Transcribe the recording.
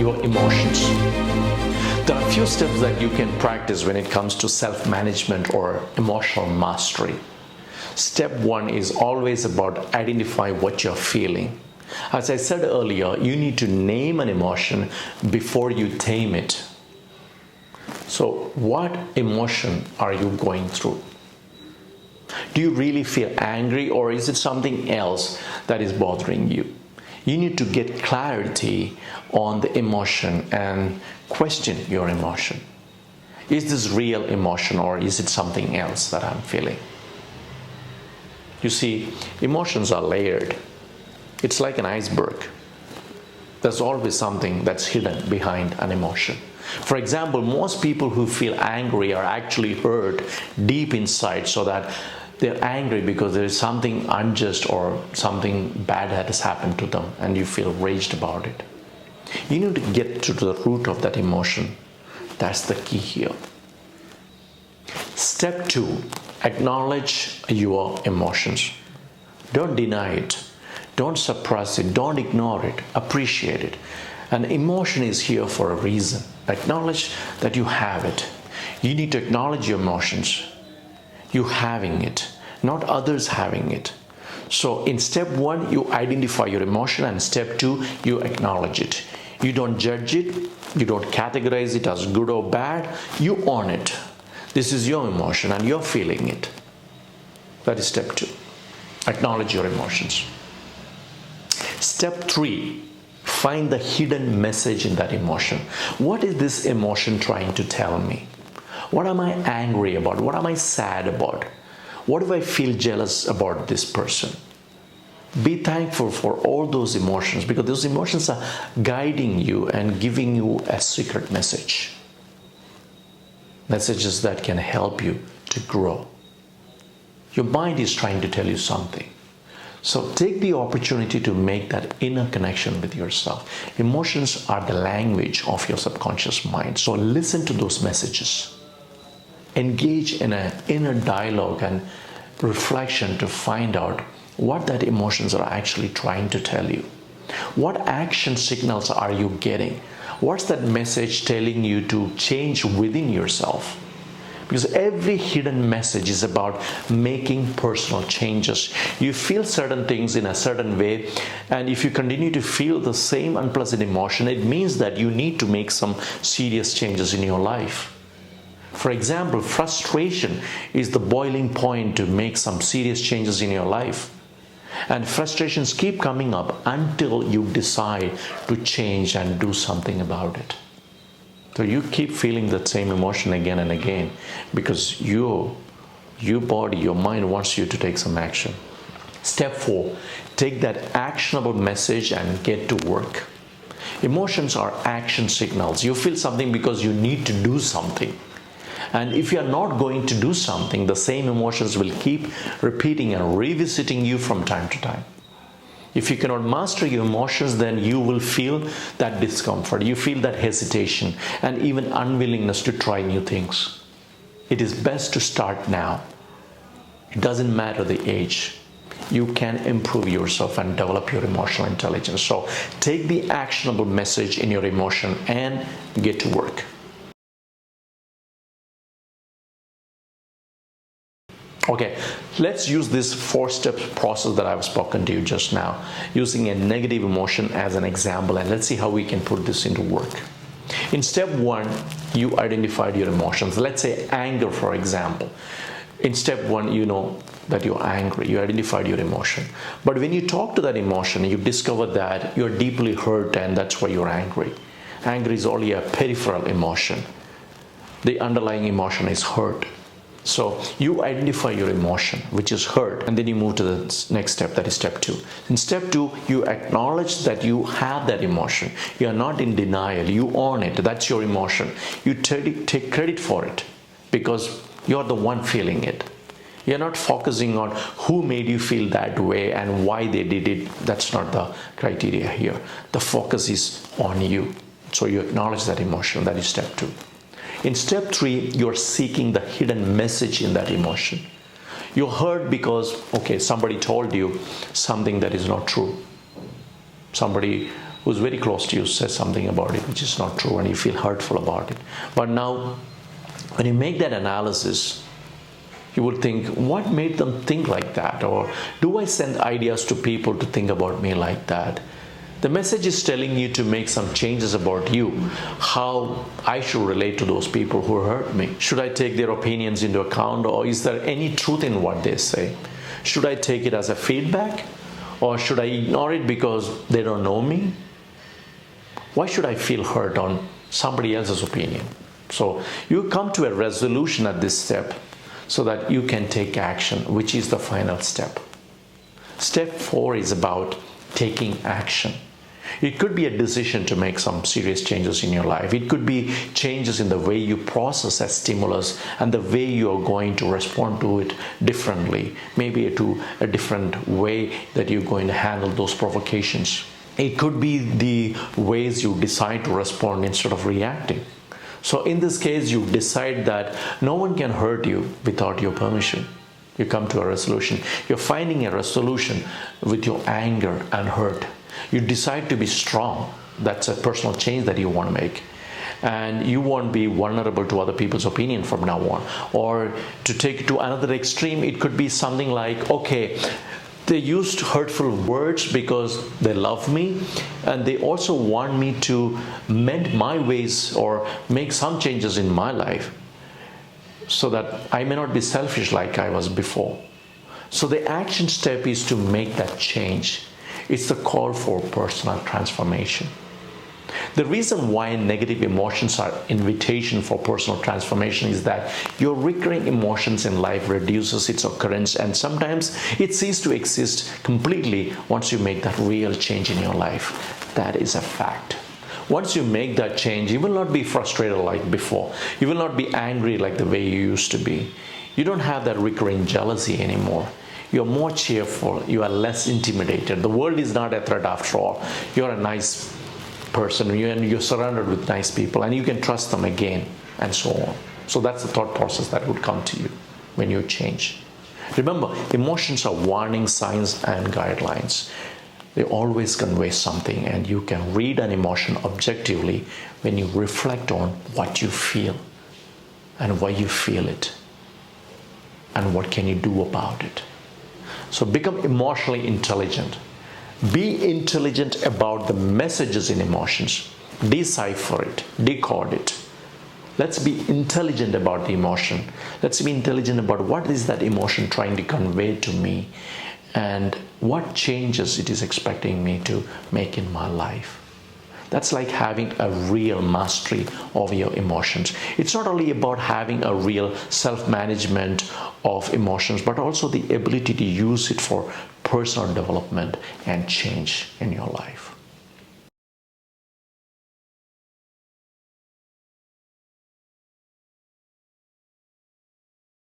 your emotions. There are a few steps that you can practice when it comes to self-management or emotional mastery. Step one is always about identifying what you're feeling. As I said earlier, you need to name an emotion before you tame it. So, what emotion are you going through? Do you really feel angry, or is it something else that is bothering you? You need to get clarity on the emotion and question your emotion. Is this real emotion, or is it something else that I'm feeling? You see, emotions are layered. It's like an iceberg. There's always something that's hidden behind an emotion. For example, most people who feel angry are actually hurt deep inside, so that they're angry because there is something unjust or something bad that has happened to them, and you feel raged about it. You need to get to the root of that emotion. That's the key here. Step two, acknowledge your emotions. Don't deny it. Don't suppress it. Don't ignore it. Appreciate it. An emotion is here for a reason. Acknowledge that you have it. You need to acknowledge your emotions. You having it, not others having it. So in step one, you identify your emotion, and step two, you acknowledge it. You don't judge it. You don't categorize it as good or bad. You own it. This is your emotion and you're feeling it. That is step two. Acknowledge your emotions. Step three, find the hidden message in that emotion. What is this emotion trying to tell me? What am I angry about? What am I sad about? What do I feel jealous about this person? Be thankful for all those emotions, because those emotions are guiding you and giving you a secret message. Messages that can help you to grow. Your mind is trying to tell you something. So take the opportunity to make that inner connection with yourself. Emotions are the language of your subconscious mind. So listen to those messages. Engage in an inner dialogue and reflection to find out what that emotions are actually trying to tell you. What action signals are you getting? What's that message telling you to change within yourself? Because every hidden message is about making personal changes. You feel certain things in a certain way, and if you continue to feel the same unpleasant emotion, it means that you need to make some serious changes in your life. For example, frustration is the boiling point to make some serious changes in your life. And frustrations keep coming up until you decide to change and do something about it. So you keep feeling that same emotion again and again because your body, your mind wants you to take some action. Step four, take that actionable message and get to work. Emotions are action signals. You feel something because you need to do something. And if you are not going to do something, the same emotions will keep repeating and revisiting you from time to time. If you cannot master your emotions, then you will feel that discomfort. You feel that hesitation and even unwillingness to try new things. It is best to start now. It doesn't matter the age. You can improve yourself and develop your emotional intelligence. So take the actionable message in your emotion and get to work. Okay, let's use this four-step process that I've spoken to you just now, using a negative emotion as an example, and let's see how we can put this into work. In step one, you identified your emotions. Let's say anger, for example. In step one, you know that you're angry. You identified your emotion. But when you talk to that emotion, you discover that you're deeply hurt and that's why you're angry. Anger is only a peripheral emotion. The underlying emotion is hurt. So you identify your emotion, which is hurt, and then you move to the next step, that is step two. In step two, you acknowledge that you have that emotion. You are not in denial. You own it. That's your emotion. You take credit for it because you're the one feeling it. You're not focusing on who made you feel that way and why they did it. That's not the criteria here. The focus is on you. So you acknowledge that emotion. That is step two. In step three, you're seeking the hidden message in that emotion. You're hurt because, somebody told you something that is not true. Somebody who's very close to you says something about it which is not true and you feel hurtful about it. But now, when you make that analysis, you will think, what made them think like that? Or do I send ideas to people to think about me like that? The message is telling you to make some changes about you, how I should relate to those people who hurt me. Should I take their opinions into account, or is there any truth in what they say? Should I take it as a feedback, or should I ignore it because they don't know me? Why should I feel hurt on somebody else's opinion? So you come to a resolution at this step so that you can take action, which is the final step. Step 4 is about taking action. It could be a decision to make some serious changes in your life. It could be changes in the way you process a stimulus and the way you are going to respond to it differently. Maybe to a different way that you're going to handle those provocations. It could be the ways you decide to respond instead of reacting. So in this case, you decide that no one can hurt you without your permission. You come to a resolution. You're finding a resolution with your anger and hurt. You decide to be strong. That's a personal change that you want to make. And you won't be vulnerable to other people's opinion from now on. Or to take it to another extreme, it could be something like, okay, they used hurtful words because they love me, and they also want me to mend my ways or make some changes in my life so that I may not be selfish like I was before. So the action step is to make that change. It's the call for personal transformation. The reason why negative emotions are invitation for personal transformation is that your recurring emotions in life reduces its occurrence, and sometimes it ceases to exist completely once you make that real change in your life. That is a fact. Once you make that change, you will not be frustrated like before. You will not be angry like the way you used to be. You don't have that recurring jealousy anymore. You're more cheerful. You are less intimidated. The world is not a threat after all. You're a nice person, and you're surrounded with nice people, and you can trust them again, and so on. So that's the thought process that would come to you when you change. Remember, emotions are warning signs and guidelines. They always convey something, and you can read an emotion objectively when you reflect on what you feel and why you feel it and what can you do about it. So become emotionally intelligent. Be intelligent about the messages in emotions. Decipher it, decode it. Let's be intelligent about the emotion. Let's be intelligent about what is that emotion trying to convey to me and what changes it is expecting me to make in my life. That's like having a real mastery of your emotions. It's not only about having a real self-management of emotions, but also the ability to use it for personal development and change in your life.